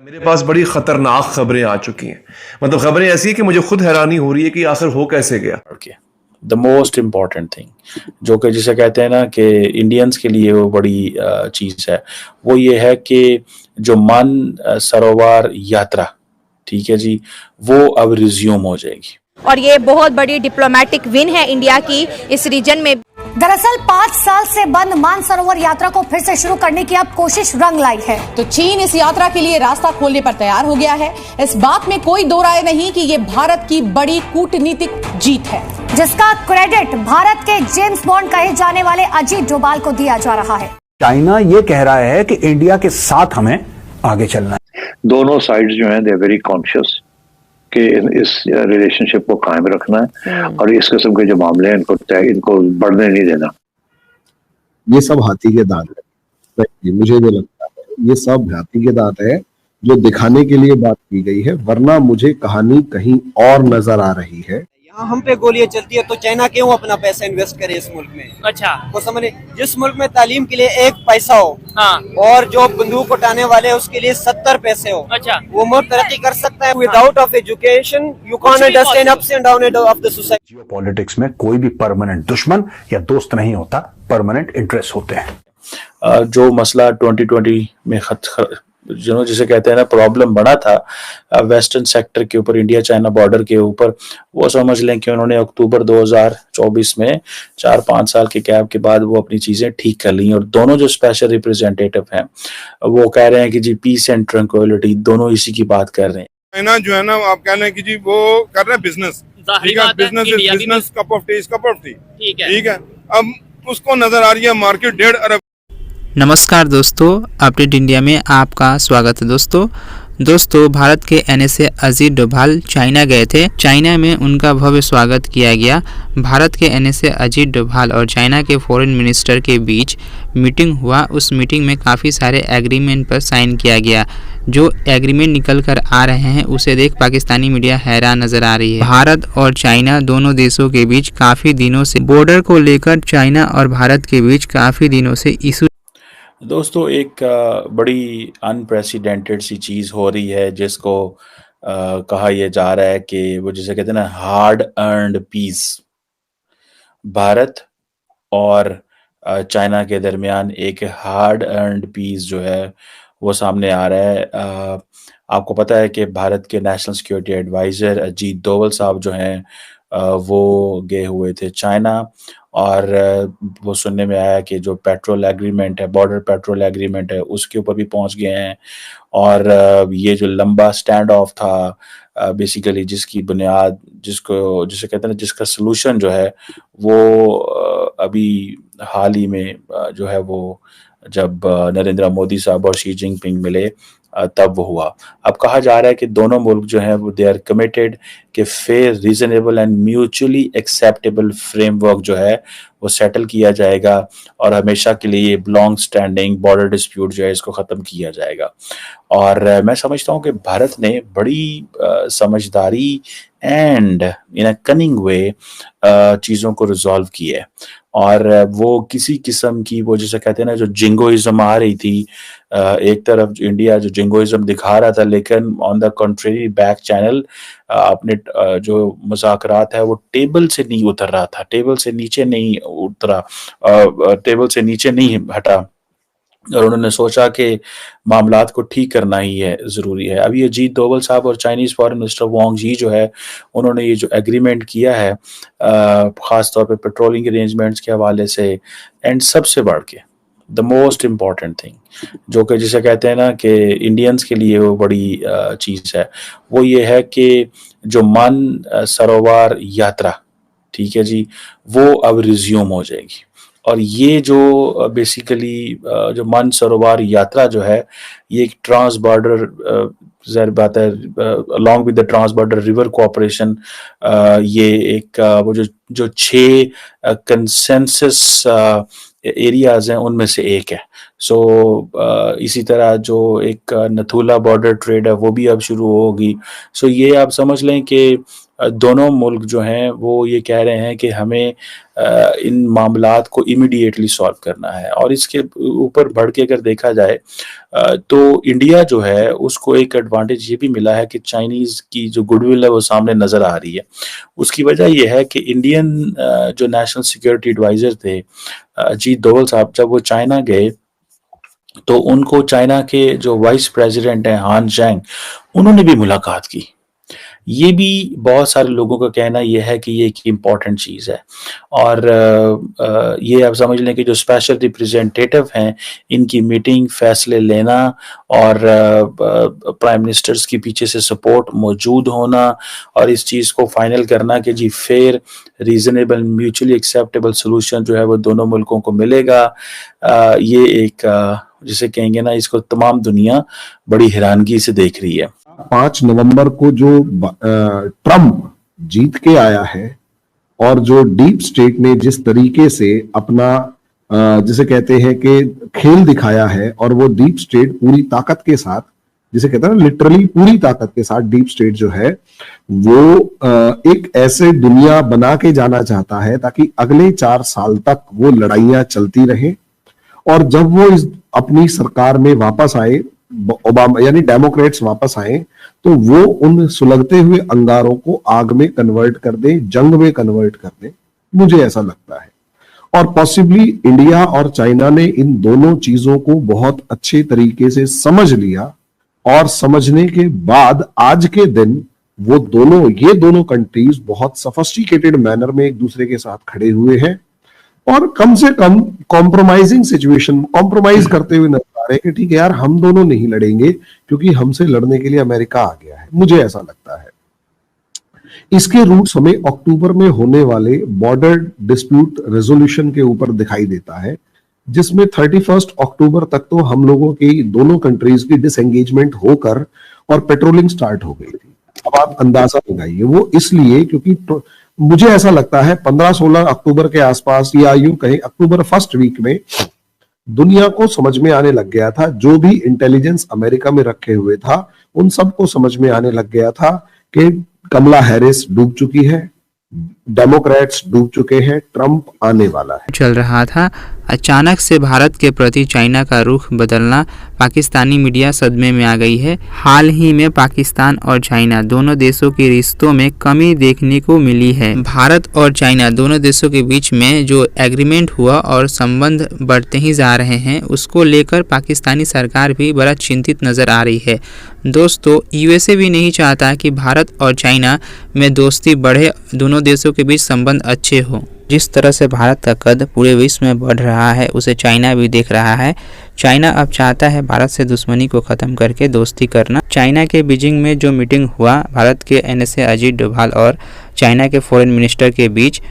मेरे पास बड़ी खतरनाक खबरें आ चुकी हैं। मतलब खबरें ऐसी है कि मुझे खुद हैरानी हो रही है कि आखिर हो कैसे गया। द मोस्ट इम्पॉर्टेंट थिंग जो कि जिसे कहते हैं ना कि इंडियंस के लिए वो बड़ी चीज़ है, वो ये है कि जो मान सरोवर यात्रा, ठीक है जी, वो अब रिज्यूम हो जाएगी। और ये बहुत बड़ी डिप्लोमेटिक विन है इंडिया की इस रीजन में। दरअसल 5 साल से बंद मानसरोवर यात्रा को फिर से शुरू करने की अब कोशिश रंग लाई है। तो चीन इस यात्रा के लिए रास्ता खोलने पर तैयार हो गया है। इस बात में कोई दो राय नहीं कि ये भारत की बड़ी कूटनीतिक जीत है, जिसका क्रेडिट भारत के जेम्स बॉन्ड कहे जाने वाले अजीत डोभाल को दिया जा रहा है। चाइना ये कह रहा है कि इंडिया के साथ हमें आगे चलना है। दोनों साइड्स जो हैं दे आर वेरी कॉन्शियस कि इस रिलेशनशिप को कायम रखना है और इस किस्म के जो मामले हैं इनको बढ़ने नहीं देना। ये सब हाथी के दांत है, मुझे जो लगता है ये सब हाथी के दांत है जो दिखाने के लिए बात की गई है, वरना मुझे कहानी कहीं और नजर आ रही है। यहाँ हम पे गोलियां चलती है तो चाइना क्यों अपना पैसा इन्वेस्ट करे इस मुल्क में? अच्छा, वो समझे, जिस मुल्क में तालीम के लिए 1 पैसा हो, हाँ, और जो बंदूक उठाने वाले हैं उसके लिए 70 पैसे हो, अच्छा, वो मुल्क तरक्की कर सकता है। Without of education you can't understand ups and down of the society. Geopolitics में कोई भी परमानेंट दुश्मन या दोस्त नहीं होता, परमानेंट इंटरेस्ट होते हैं। जो मसला 2020 में जो जिसे कहते हैं ना प्रॉब्लम बना था वेस्टर्न सेक्टर के ऊपर, इंडिया चाइना बॉर्डर के ऊपर, वो समझ लें कि उन्होंने अक्टूबर 2024 में 4-5 साल के गैप के बाद वो अपनी चीजें ठीक कर ली। और दोनों जो स्पेशल रिप्रेजेंटेटिव हैं वो कह रहे हैं कि जी पीस एंड ट्रैंक्विलिटी, दोनों इसी की बात कर रहे हैं। चाइना जो है ना, आप कह रहे हैं कि जी वो कर रहे हैं business, business cup of T, ठीक है। अब उसको नजर आ रही है मार्केट 1.5 अरब। नमस्कार दोस्तों, अपडेट इंडिया में आपका स्वागत है। दोस्तों भारत के एनएसए अजीत डोभाल चाइना गए थे। चाइना में उनका भव्य स्वागत किया गया। भारत के एनएसए अजीत डोभाल और चाइना के फॉरेन मिनिस्टर के बीच मीटिंग हुआ। उस मीटिंग में काफ़ी सारे एग्रीमेंट पर साइन किया गया। जो एग्रीमेंट निकल कर आ रहे हैं उसे देख पाकिस्तानी मीडिया हैरान नजर आ रही है। भारत और चाइना दोनों देशों के बीच काफ़ी दिनों से बॉर्डर को लेकर चाइना और भारत के बीच काफ़ी दिनों से इशू। दोस्तों एक बड़ी अनप्रेसिडेंटेड सी चीज़ हो रही है जिसको कहा यह जा रहा है कि वो जिसे कहते हैं ना हार्ड अर्नड पीस, भारत और चाइना के दरमियान एक हार्ड अर्नड पीस जो है वो सामने आ रहा है। आपको पता है कि भारत के national security adviser Ajit Doval साहब जो हैं वो गए हुए थे चाइना, और वो सुनने में आया कि जो पेट्रोल एग्रीमेंट है, बॉर्डर पेट्रोल एग्रीमेंट है, उसके ऊपर भी पहुंच गए हैं। और ये जो लंबा स्टैंड ऑफ था बेसिकली, जिसकी बुनियाद जिसे कहते हैं जिसका सलूशन जो है वो अभी हाल ही में जो है वो जब नरेंद्र मोदी साहब और शी जिनपिंग मिले तब वो हुआ। अब कहा जा रहा है कि दोनों मुल्क जो हैं वो दे आर कमिटेड कि fair, reasonable and mutually acceptable framework जो है वो सेटल किया जाएगा और हमेशा के लिए लॉन्ग स्टैंडिंग बॉर्डर डिस्प्यूट जो है इसको ख़त्म किया जाएगा। और मैं समझता हूँ कि भारत ने बड़ी समझदारी एंड इन अ कनिंग वे चीज़ों को रिजॉल्व किया है। और वो किसी किस्म की वो जिसे कहते हैं ना जो जिंगोइज्म आ रही थी, एक तरफ इंडिया जो जिंगोइज्म दिखा रहा था, लेकिन on the country back channel अपने जो मुज़ाकरात है वो टेबल से नहीं उतर रहा था, टेबल से नीचे नहीं उतरा, टेबल से नीचे नहीं हटा, और उन्होंने सोचा कि मामलात को ठीक करना ही है ज़रूरी है। अभी अजीत डोभाल साहब और चाइनीज़ फॉरेन मिनिस्टर वांग जी जो है उन्होंने ये जो एग्रीमेंट किया है ख़ास तौर पे पेट्रोलिंग अरेंजमेंट्स के हवाले से, एंड सबसे बढ़ के द मोस्ट इम्पॉर्टेंट थिंग जो कि जिसे कहते हैं ना कि इंडियंस के लिए वो बड़ी चीज़ है, वो ये है कि जो मान सरोवर यात्रा, ठीक है जी, वो अब रिज्यूम हो जाएगी। और ये जो बेसिकली जो मान सरोवर यात्रा जो है ये एक ट्रांस बॉर्डर ज़ाहिर बात है along with the trans border river cooperation, ये एक वो जो 6 कंसेंसस एरियाज हैं उनमें से एक है। सो इसी तरह जो एक नथुला बॉर्डर ट्रेड है वो भी अब शुरू होगी। सो ये आप समझ लें कि दोनों मुल्क जो हैं वो ये कह रहे हैं कि हमें इन मामलात को इमीडिएटली सॉल्व करना है। और इसके ऊपर बढ़ के अगर देखा जाए तो इंडिया जो है उसको एक एडवांटेज ये भी मिला है कि चाइनीज़ की जो गुडविल है वो सामने नज़र आ रही है। उसकी वजह यह है कि इंडियन जो नेशनल सिक्योरिटी एडवाइज़र थे अजीत डोभाल साहब, जब वो चाइना गए तो उनको चाइना के जो वाइस प्रेसिडेंट हैं हान जैंग, उन्होंने भी मुलाकात की। ये भी बहुत सारे लोगों का कहना यह है कि ये एक इम्पॉर्टेंट चीज़ है। और ये आप समझ लें कि जो स्पेशल रिप्रेजेंटेटिव हैं, इनकी मीटिंग, फैसले लेना और प्राइम मिनिस्टर्स की पीछे से सपोर्ट मौजूद होना और इस चीज़ को फाइनल करना कि जी fair, reasonable, mutually acceptable solution जो है वो दोनों मुल्कों को मिलेगा। ये एक जिसे कहेंगे ना, इसको तमाम दुनिया बड़ी हैरानगी से देख रही है। 5 नवंबर को जो ट्रंप जीत के आया है और जो डीप स्टेट ने जिस तरीके से अपना जिसे कहते हैं कि खेल दिखाया है, और वो डीप स्टेट पूरी ताकत के साथ, जिसे कहते हैं लिटरली पूरी ताकत के साथ डीप स्टेट जो है वो एक ऐसे दुनिया बना के जाना चाहता है ताकि अगले 4 साल तक वो लड़ाइयां चलती रहे। और जब वो इस अपनी सरकार में वापस आए, ओबामा यानी डेमोक्रेट्स वापस आए, तो वो उन सुलगते हुए अंगारों को आग में कन्वर्ट कर दे, जंग में कन्वर्ट कर दे, मुझे ऐसा लगता है। और पॉसिबली इंडिया और चाइना ने इन दोनों चीजों को बहुत अच्छे तरीके से समझ लिया, और समझने के बाद आज के दिन वो ये दोनों कंट्रीज बहुत सफिस्टिकेटेड मैनर में एक दूसरे के साथ खड़े हुए हैं और कम से कम कॉम्प्रोमाइजिंग सिचुएशन, कॉम्प्रोमाइज करते हुए नजर आ रहे हैं कि ठीक है यार, हम दोनों नहीं लड़ेंगे क्योंकि हमसे लड़ने के लिए अमेरिका आ गया है। मुझे ऐसा लगता है इसके रूट्स हमें अक्टूबर में होने वाले बॉर्डर डिस्प्यूट रेजोल्यूशन के ऊपर दिखाई देता है, जिसमें 31 अक्टूबर तक तो हम लोगों की दोनों कंट्रीज की डिसएंगेजमेंट होकर और पेट्रोलिंग स्टार्ट हो गई थी। अब आप अंदाजा लगाइए, वो इसलिए क्योंकि मुझे ऐसा लगता है 15-16 अक्टूबर के आसपास, या यूं कहें अक्टूबर फर्स्ट वीक में, दुनिया को समझ में आने लग गया था, जो भी इंटेलिजेंस अमेरिका में रखे हुए था उन सबको समझ में आने लग गया था कि कमला हैरिस डूब चुकी है, डेमोक्रेट्स डूब चुके हैं, ट्रंप आने वाला है। चल रहा था। अचानक से भारत के प्रति चाइना का रुख बदलना, पाकिस्तानी मीडिया सदमे में आ गई है। हाल ही में पाकिस्तान और चाइना दोनों देशों के रिश्तों में कमी देखने को मिली है। भारत और चाइना दोनों देशों के बीच में जो एग्रीमेंट हुआ और संबंध बढ़ते ही जा रहे हैं, उसको लेकर पाकिस्तानी सरकार भी बड़ा चिंतित नजर आ रही है। दोस्तों, यूएसए भी नहीं चाहता कि भारत और चाइना में दोस्ती बढ़े, दोनों देशों के बीच संबंध अच्छे हो। जिस तरह से भारत का कद पूरे विश्व में बढ़ रहा है, उसे चाइना भी देख रहा है। चाइना अब चाहता है भारत से दुश्मनी को खत्म करके दोस्ती करना। चाइना के बीजिंग में जो मीटिंग हुआ भारत के एनएसए अजीत डोभाल और चाइना के फॉरेन मिनिस्टर के बीच,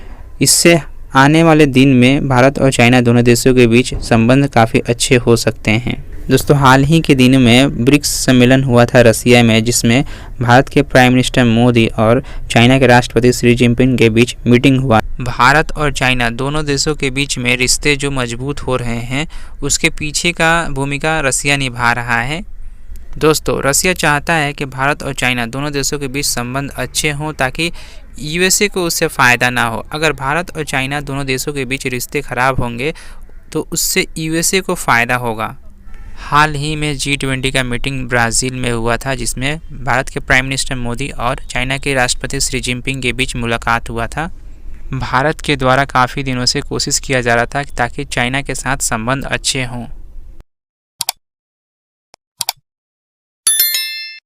इससे आने वाले दिन में भारत और चाइना दोनों देशों के बीच संबंध काफ़ी अच्छे हो सकते हैं। दोस्तों, हाल ही के दिनों में ब्रिक्स सम्मेलन हुआ था रसिया में, जिसमें भारत के प्राइम मिनिस्टर मोदी और चाइना के राष्ट्रपति शी जिनपिंग के बीच मीटिंग हुआ। भारत और चाइना दोनों देशों के बीच में रिश्ते जो मजबूत हो रहे हैं, उसके पीछे का भूमिका रसिया निभा रहा है। दोस्तों, रसिया चाहता है कि भारत और चाइना दोनों देशों के बीच संबंध अच्छे हों ताकि यूएसए को उससे फ़ायदा ना हो। अगर भारत और चाइना दोनों देशों के बीच रिश्ते खराब होंगे तो उससे यूएसए को फ़ायदा होगा। हाल ही में G20 का मीटिंग ब्राज़ील में हुआ था, जिसमें भारत के प्राइम मिनिस्टर मोदी और चाइना के राष्ट्रपति शी जिनपिंग के बीच मुलाकात हुआ था। भारत के द्वारा काफ़ी दिनों से कोशिश किया जा रहा था ताकि चाइना के साथ संबंध अच्छे हों।